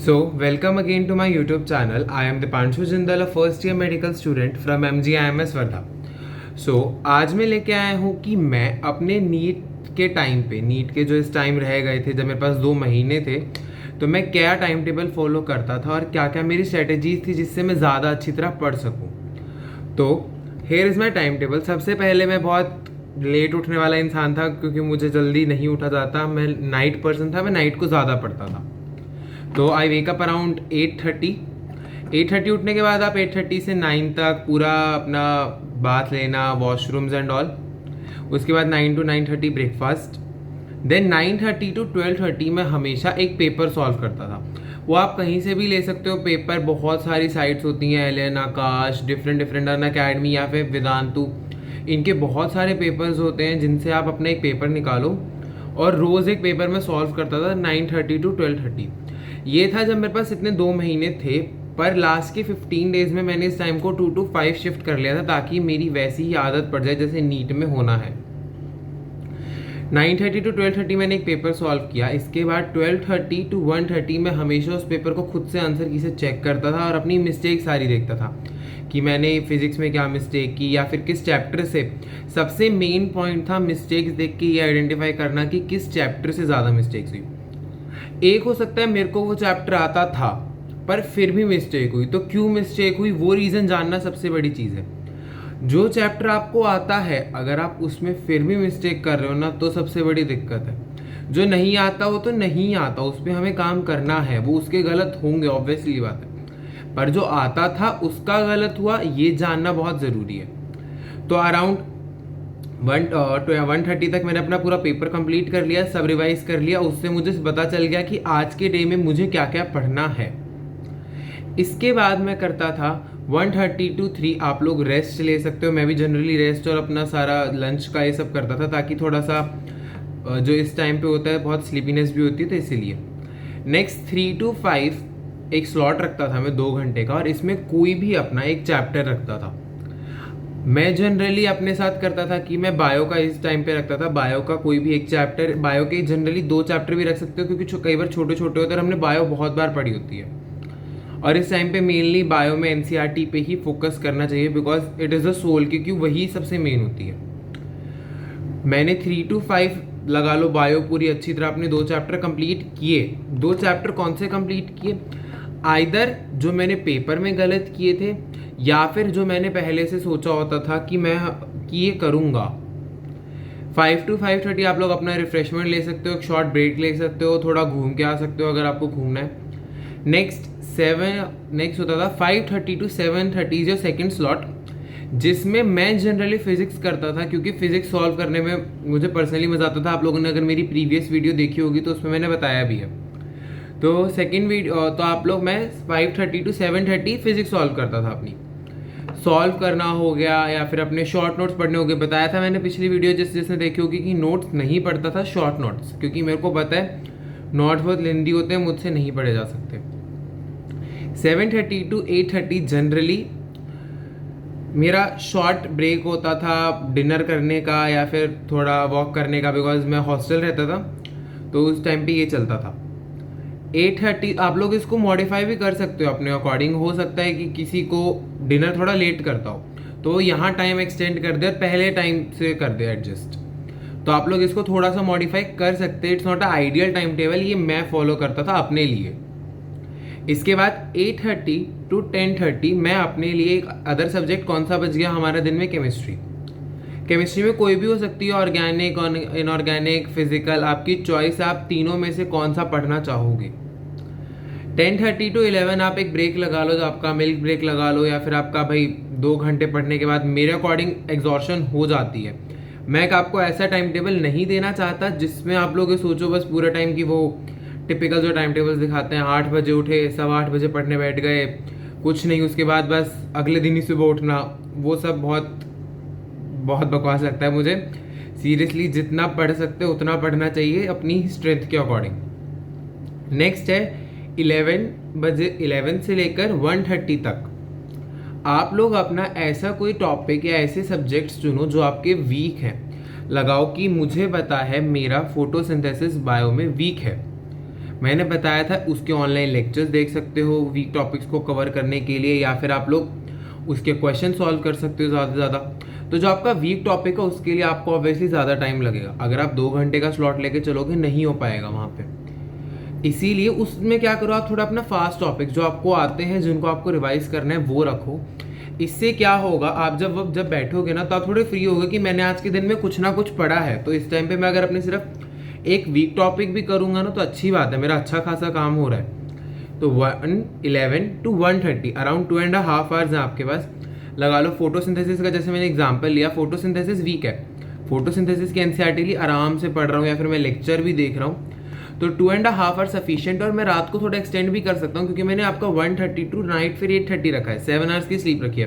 Welcome again to my YouTube channel. I am Dipanshu Jindal, a first year medical student from MGIMS Wardha. आज मैं लेके आया हूँ कि मैं अपने नीट के टाइम पे, नीट के जो इस टाइम रह गए थे, जब मेरे पास 2 महीने थे, तो मैं क्या टाइम टेबल फॉलो करता था और क्या क्या मेरी स्ट्रेटेजीज थी जिससे मैं ज़्यादा अच्छी तरह पढ़ सकूँ. तो here is my time table. सबसे पहले मैं बहुत लेट उठने वाला इंसान था क्योंकि मुझे जल्दी नहीं उठा जाता. मैं नाइट पर्सन था, मैं नाइट को ज़्यादा पढ़ता था. तो आई वेक अप अराउंड 8:30 उठने के बाद आप 8:30 से 9 तक पूरा अपना बाथ लेना, वॉशरूम्स एंड ऑल. उसके बाद 9 to 9:30 ब्रेकफास्ट. देन 9:30 to 12:30 मैं हमेशा एक पेपर सॉल्व करता था. वो आप कहीं से भी ले सकते हो पेपर. बहुत सारी साइट्स होती हैं, एलन, आकाश, डिफरेंट अनअकैडमी या फिर वेदांतु. इनके बहुत सारे पेपर्स होते हैं जिनसे आप अपना एक पेपर निकालो. और रोज़ एक पेपर मैं सॉल्व करता था 9:30 to 12:30. ये था जब मेरे पास इतने 2 महीने थे. पर लास्ट के 15 डेज में मैंने इस टाइम को 2 to 5 शिफ्ट कर लिया था ताकि मेरी वैसी ही आदत पड़ जाए जैसे नीट में होना है. 9:30 to 12:30 मैंने एक पेपर सॉल्व किया. इसके बाद 12:30 to 1:30 मैं हमेशा उस पेपर को खुद से आंसर की से चेक करता था और अपनी मिस्टेक सारी देखता था कि मैंने फिजिक्स में क्या मिस्टेक की या फिर किस चैप्टर से. सबसे मेन पॉइंट था मिस्टेक्स देख के ये आइडेंटिफाई करना कि किस चैप्टर से ज़्यादा मिस्टेक्स हुई. एक हो सकता है मेरे को वो चैप्टर आता था पर फिर भी मिस्टेक हुई, तो क्यों मिस्टेक हुई वो रीज़न जानना सबसे बड़ी चीज़ है. जो चैप्टर आपको आता है अगर आप उसमें फिर भी मिस्टेक कर रहे हो ना, तो सबसे बड़ी दिक्कत है. जो नहीं आता वो तो नहीं आता, उस पर हमें काम करना है. वो उसके गलत होंगे, ऑब्वियसली बात है, पर जो आता था उसका गलत हुआ ये जानना बहुत ज़रूरी है. तो अराउंड 1:30 तक मैंने अपना पूरा पेपर कंप्लीट कर लिया, सब रिवाइज कर लिया. उससे मुझे पता चल गया कि आज के डे में मुझे क्या क्या पढ़ना है. इसके बाद मैं करता था 1:30 to 3 आप लोग रेस्ट ले सकते हो. मैं भी जनरली रेस्ट और अपना सारा लंच का ये सब करता था ताकि थोड़ा सा जो इस टाइम पे होता है बहुत स्लीपीनेस भी होती है, तो इसीलिए. नेक्स्ट 3 to 5 एक स्लॉट रखता था मैं 2 घंटे का, और इसमें कोई भी अपना एक चैप्टर रखता था. मैं जनरली अपने साथ करता था कि मैं बायो का इस टाइम पे रखता था. बायो का कोई भी एक चैप्टर, बायो के जनरली 2 चैप्टर भी रख सकते हो क्योंकि कई बार छोटे छोटे होते हैं और हमने बायो बहुत बार पढ़ी होती है. और इस टाइम पे मेनली बायो में एनसीईआरटी पे ही फोकस करना चाहिए because it is the soul, क्योंकि वही सबसे मेन होती है. मैंने 3 to 5 लगा लो बायो पूरी अच्छी तरह अपने 2 चैप्टर कंप्लीट किए. 2 चैप्टर कौन से कंप्लीट किए? आइदर जो मैंने पेपर में गलत किए थे या फिर जो मैंने पहले से सोचा होता था कि मैं ये करूँगा. 5 to 5:30 आप लोग अपना रिफ्रेशमेंट ले सकते हो, एक शॉर्ट ब्रेक ले सकते हो, थोड़ा घूम के आ सकते हो अगर आपको घूमना है. नेक्स्ट होता था 5:30 to 7:30 जो सेकंड स्लॉट, जिसमें मैं जनरली फिजिक्स करता था क्योंकि फिजिक्स सॉल्व करने में मुझे पर्सनली मज़ा आता था. आप लोगों ने अगर मेरी प्रीवियस वीडियो देखी होगी तो उसमें मैंने बताया भी है. तो सेकंड वीडियो तो आप लोग मैं 5:30 to 7:30 फिजिक्स सॉल्व करता था. अपनी सॉल्व करना हो गया या फिर अपने शॉर्ट नोट्स पढ़ने हो गए. बताया था मैंने पिछली वीडियो जिसने देखी होगी कि नोट्स नहीं पढ़ता था, शॉर्ट नोट्स, क्योंकि मेरे को पता है नोट्स बहुत लेंदी होते हैं, मुझसे नहीं पढ़े जा सकते. 7:30 to 8:30 जनरली मेरा शॉर्ट ब्रेक होता था डिनर करने का या फिर थोड़ा वॉक करने का, बिकॉज मैं हॉस्टल रहता था तो उस टाइम पे ये चलता था. 8:30 आप लोग इसको मॉडिफाई भी कर सकते हो अपने अकॉर्डिंग. हो सकता है कि किसी को डिनर थोड़ा लेट करता हो तो यहाँ टाइम एक्सटेंड कर दे और पहले टाइम से कर दे एडजस्ट. तो आप लोग इसको थोड़ा सा मॉडिफाई कर सकते हैं. It's not a ideal time table, ये मैं फॉलो करता था अपने लिए. इसके बाद 8:30 to 10:30 मैं अपने लिए एक अदर सब्जेक्ट कौन सा बच गया हमारा दिन में, केमिस्ट्री. केमिस्ट्री में कोई भी हो सकती है, ऑर्गेनिक, इनऑर्गेनिक, फिजिकल, आपकी चॉइस. आप तीनों में से कौन सा पढ़ना चाहोगे. 10:30 to 11 आप एक ब्रेक लगा लो, जो आपका मिल्क ब्रेक लगा लो या फिर आपका भाई 2 घंटे पढ़ने के बाद मेरे अकॉर्डिंग एग्जॉर्शन हो जाती है. मैं आपको ऐसा टाइम टेबल नहीं देना चाहता जिसमें आप लोग ये सोचो बस पूरा टाइम की वो टिपिकल जो टाइम टेबल्स दिखाते हैं, 8 बजे उठे, 8:15 बजे पढ़ने बैठ गए, कुछ नहीं, उसके बाद बस अगले दिन ही सुबह उठना. वो सब बहुत बहुत बकवास लगता है मुझे. सीरियसली जितना पढ़ सकते हो उतना पढ़ना चाहिए अपनी स्ट्रेंथ के अकॉर्डिंग. नेक्स्ट है 11 से लेकर 1:30 तक आप लोग अपना ऐसा कोई टॉपिक या ऐसे सब्जेक्ट्स चुनो जो आपके वीक हैं. लगाओ कि मुझे पता है मेरा फोटोसिंथेसिस बायो में वीक है, मैंने बताया था उसके ऑनलाइन लेक्चर्स देख सकते हो वीक टॉपिक्स को कवर करने के लिए, या फिर आप लोग उसके क्वेश्चन सॉल्व कर सकते हो ज़्यादा से ज़्यादा। तो जो आपका वीक टॉपिक है उसके लिए आपको ऑब्वियसली ज़्यादा टाइम लगेगा। अगर आप 2 घंटे का स्लॉट लेके चलोगे नहीं हो पाएगा वहाँ पे। इसीलिए उसमें क्या करो, आप थोड़ा अपना फास्ट टॉपिक जो आपको आते हैं, जिनको आपको रिवाइज करना है, वो रखो। इससे क्या होगा, आप जब बैठोगे ना तो आप थोड़े फ्री होगे कि मैंने आज के दिन में कुछ ना कुछ पढ़ा है। तो इस टाइम पे मैं अगर अपने सिर्फ एक वीक टॉपिक भी करूँगा ना तो अच्छी बात है, मेरा अच्छा खासा काम हो रहा है। तो 111 to 130 अराउंड 2.5 आवर्स हैं आपके पास, लगा लो। फोटोसिंथेसिस का जैसे मैंने एग्जांपल लिया, फोटोसिंथेसिस वीक है, फोटोसिंथेसिस की एनसीईआरटी ली, आराम से पढ़ रहा हूँ या फिर मैं लेक्चर भी देख रहा हूँ, तो 2.5 आवर सफिशिएंट। और मैं रात को थोड़ा एक्सटेंड भी कर सकता हूँ क्योंकि मैंने आपका 1:30 टू नाइट फिर 8:30 रखा है, 7 आवर्स की स्लीप रखी है।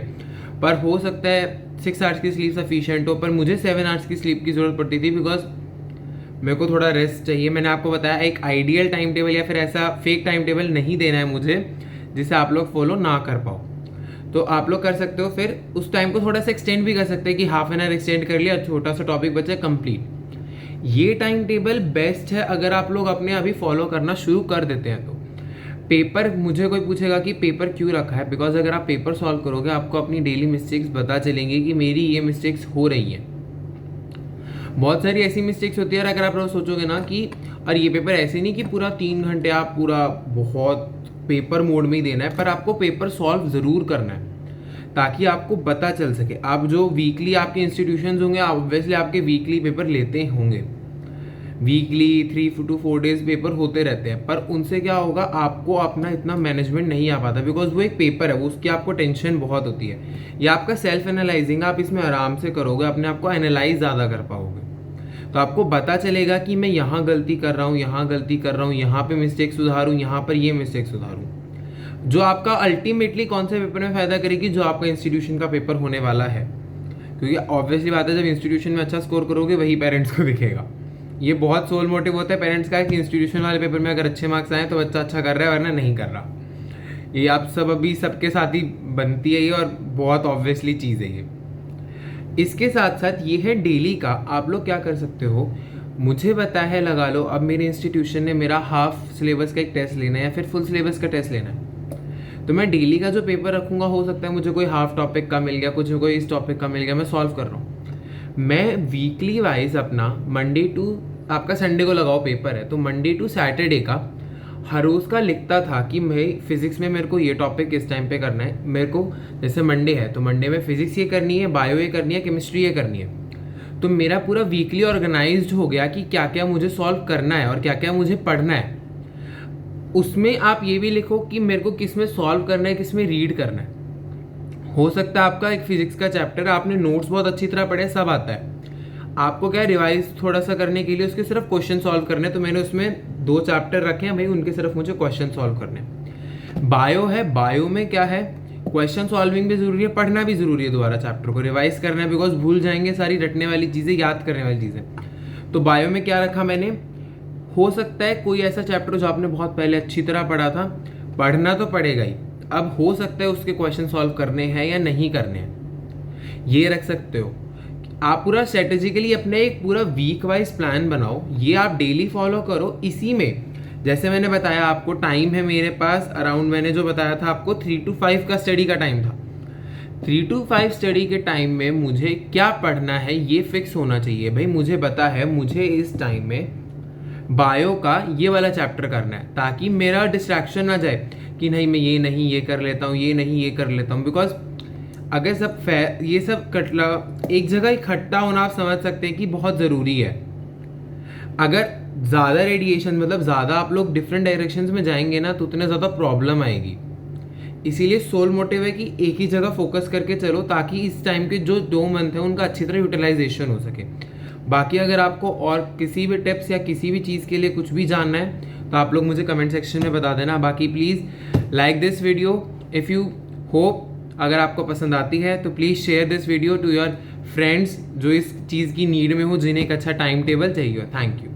पर हो सकता है 6 आवर्स की स्लीप सफिशिएंट हो, पर मुझे 7 आवर्स की स्लीप की जरूरत पड़ती थी बिकॉज मेरे को थोड़ा रेस्ट चाहिए। मैंने आपको बताया एक आइडियल टाइम टेबल या फिर ऐसा फेक टाइम टेबल नहीं देना है मुझे जिसे आप लोग फॉलो ना कर पाओ। तो आप लोग कर सकते हो, फिर उस टाइम को थोड़ा सा एक्सटेंड भी कर सकते हैं कि हाफ एन आवर एक्सटेंड कर लिया, छोटा सा टॉपिक बचा कंप्लीट। ये टाइम टेबल बेस्ट है अगर आप लोग अपने अभी फॉलो करना शुरू कर देते हैं तो। पेपर, मुझे कोई पूछेगा कि पेपर क्यों रखा है, बिकॉज अगर आप पेपर सॉल्व करोगे आपको अपनी डेली मिस्टेक्स पता चलेंगी कि मेरी ये मिस्टेक्स हो रही हैं। बहुत सारी ऐसी मिस्टेक्स होती है, और अगर आप लोग सोचोगे ना कि और ये पेपर ऐसे नहीं कि पूरा 3 घंटे आप पूरा बहुत पेपर मोड में ही देना है, पर आपको पेपर सॉल्व ज़रूर करना है ताकि आपको पता चल सके। आप जो वीकली आपके इंस्टीट्यूशंस होंगे ऑब्वियसली आपके वीकली पेपर लेते होंगे, वीकली 3 to 4 डेज पेपर होते रहते हैं, पर उनसे क्या होगा, आपको अपना इतना मैनेजमेंट नहीं आ पाता बिकॉज वो एक पेपर है, वो उसकी आपको टेंशन बहुत होती है। या आपका सेल्फ एनालाइजिंग आप इसमें आराम से करोगे, अपने आप को एनालाइज ज़्यादा कर पाओगे, तो आपको पता चलेगा कि मैं यहाँ गलती कर रहा हूँ, यहाँ गलती कर रहा हूँ, यहाँ पे मिस्टेक सुधारूँ, यहाँ पर ये मिस्टेक सुधारूँ, जो आपका अल्टीमेटली कौन से पेपर में फ़ायदा करेगी, जो आपका इंस्टीट्यूशन का पेपर होने वाला है। क्योंकि ऑब्वियसली बात है जब इंस्टीट्यूशन में अच्छा स्कोर करोगे वही पेरेंट्स को दिखेगा। ये बहुत सोल मोटिव होता है पेरेंट्स का कि इंस्टीट्यूशन वाले पेपर में अगर अच्छे मार्क्स आए तो बच्चा अच्छा कर रहा है वरना नहीं कर रहा। ये आप सब अभी सबके साथ ही बनती है ये, और बहुत ऑब्वियसली चीज़ है ये। इसके साथ साथ ये है डेली का, आप लोग क्या कर सकते हो, मुझे पता है लगा लो अब मेरे इंस्टीट्यूशन ने मेरा हाफ सिलेबस का एक टेस्ट लेना है या फिर फुल सिलेबस का टेस्ट लेना है, तो मैं डेली का जो पेपर रखूँगा, हो सकता है मुझे कोई हाफ टॉपिक का मिल गया, कुछ कोई इस टॉपिक का मिल गया, मैं सॉल्व कर रहा हूँ। मैं वीकली वाइज अपना मंडे टू, आपका संडे को लगाओ पेपर है, तो मंडे टू सैटरडे का हर रोज़ का लिखता था कि मैं फिजिक्स में मेरे को ये टॉपिक किस टाइम पे करना है। मेरे को जैसे मंडे है तो मंडे में फिजिक्स ये करनी है, बायो ये करनी है, केमिस्ट्री ये करनी है। तो मेरा पूरा वीकली ऑर्गेनाइज्ड हो गया कि क्या क्या मुझे सॉल्व करना है और क्या क्या मुझे पढ़ना है। उसमें आप ये भी लिखो कि मेरे को किस में सॉल्व करना है, किस में रीड करना है। हो सकता है आपका एक फिजिक्स का चैप्टर है, आपने नोट्स बहुत अच्छी तरह पढ़े, सब आता है, आपको क्या रिवाइज थोड़ा सा करने के लिए उसके सिर्फ क्वेश्चन सॉल्व करने हैं, तो मैंने उसमें 2 चैप्टर रखे हैं भाई, उनके सिर्फ मुझे क्वेश्चन सॉल्व करने हैं। बायो है, बायो में क्या है, क्वेश्चन सॉल्विंग भी जरूरी है, पढ़ना भी जरूरी है, दोबारा चैप्टर को रिवाइज करना है बिकॉज भूल जाएंगे सारी रटने वाली चीज़ें, याद करने वाली चीज़ें। तो बायो में क्या रखा मैंने, हो सकता है कोई ऐसा चैप्टर जो आपने बहुत पहले अच्छी तरह पढ़ा था, पढ़ना तो पड़ेगा ही, अब हो सकता है उसके क्वेश्चन सॉल्व करने हैं या नहीं करने हैं, ये रख सकते हो। आप पूरा स्ट्रेटेजिकली अपने एक पूरा वीक वाइज प्लान बनाओ, ये आप डेली फॉलो करो। इसी में जैसे मैंने बताया आपको टाइम है मेरे पास अराउंड, मैंने जो बताया था आपको 3 to 5 का स्टडी का टाइम था। 3 to 5 स्टडी के टाइम में मुझे क्या पढ़ना है ये फिक्स होना चाहिए भाई। मुझे पता है मुझे इस टाइम में बायो का ये वाला चैप्टर करना है, ताकि मेरा डिस्ट्रैक्शन ना जाए कि नहीं मैं ये नहीं ये कर लेता हूँ, ये नहीं ये कर लेता हूँ। बिकॉज अगर सब ये सब कटला एक जगह इकट्ठा होना, आप समझ सकते हैं कि बहुत ज़रूरी है। अगर ज़्यादा रेडिएशन मतलब ज़्यादा आप लोग डिफरेंट डायरेक्शंस में जाएंगे ना तो उतने ज़्यादा प्रॉब्लम आएगी। इसीलिए सोल मोटिव है कि एक ही जगह फोकस करके चलो, ताकि इस टाइम के जो 2 मंथ हैं उनका अच्छी तरह यूटिलाइजेशन हो सके। बाकी अगर आपको और किसी भी टिप्स या किसी भी चीज़ के लिए कुछ भी जानना है तो आप लोग मुझे कमेंट सेक्शन में बता देना। बाकी please like this video if you hope, अगर आपको पसंद आती है तो please share this video to your friends जो इस चीज़ की नीड में हो, जिन्हें एक अच्छा टाइम टेबल चाहिए। Thank you.